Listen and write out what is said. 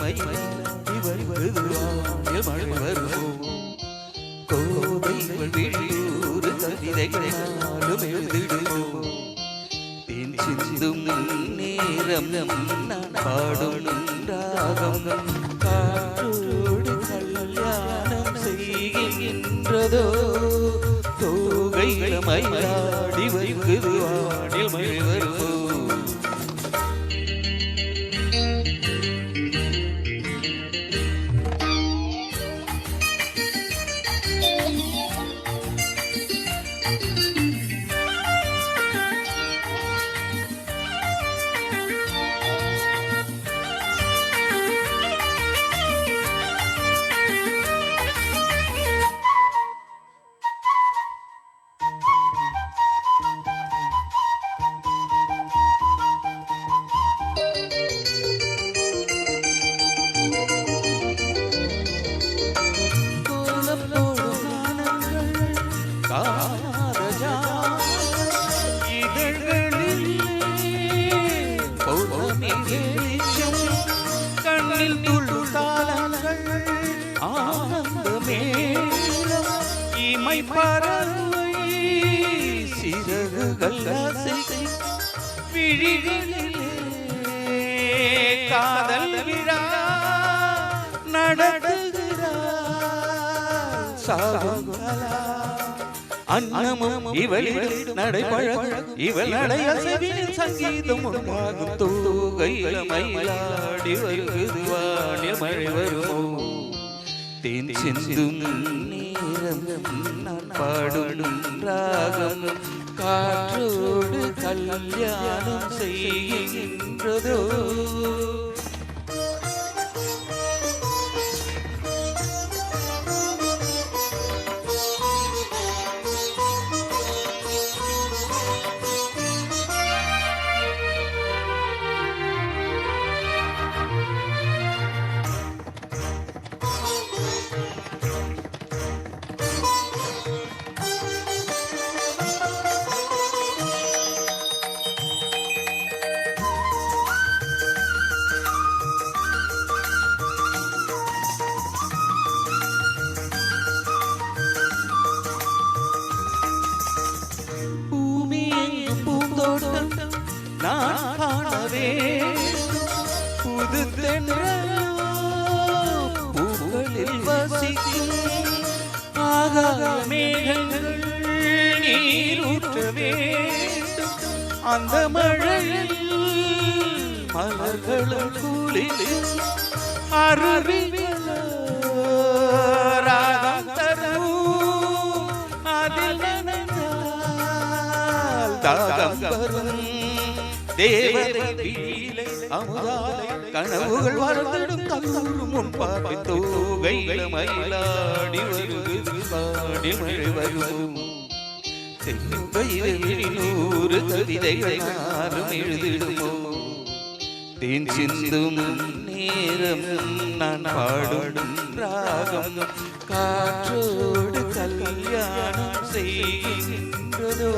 மழை வருவோம் கோதைகள் விழியூறு கவிதைகளாலும் எழுதிடுவோம் தேன் சிந்தும் நேரம் நான் பாடும் ராகம் காற்றோடு கல்யாணம் செய்கின்றதோ தோகைகள் மயிலாடி வருகிறது வானில் மழை வருவோம் கண்ணில் துள்ளு காலங்கள் ஆனந்தமே இமை பறவை சிறகுகள் விழிகளிலே காதல் விழா நடத்துகிறார் சாகுங்களா அன்னமும் இவளிடம் நடைபழகும் இவள் நடையசைவில் சங்கீதம் உண்டாகும் தூகையில மயிலாடி வருகிறது வானில் மழை வருவோம் தேன் சிந்தும் நேரம் நான் பாடும் ராகம் காற்றோடு கல்யாணம் செய்கின்றதோ நான் காணவே புது பூக்களில் வசிக்கும் ஆகாய மேகங்கள் நீரூற்ற வேண்டும் அந்த மழையில் மலர்களும் குளிர் அருவிகள் ராகம் தரும் அதில் நனைந்தால் தாகம் வரும் தேவதை வீலை அமுதாலை கனவுகள் வளர்ந்திடும் கல்லூரும் முன்பார்வை தோகையில மயிலாடி வருகிறது பாடில் மழை வருவோம் நூறு கவிதைகள் நானும் எழுதிடுமோ தேன் சிந்தும் நேரம் நான் பாடும் ராகம் காற்றோடு கல்யாணம் செய்கின்றதோ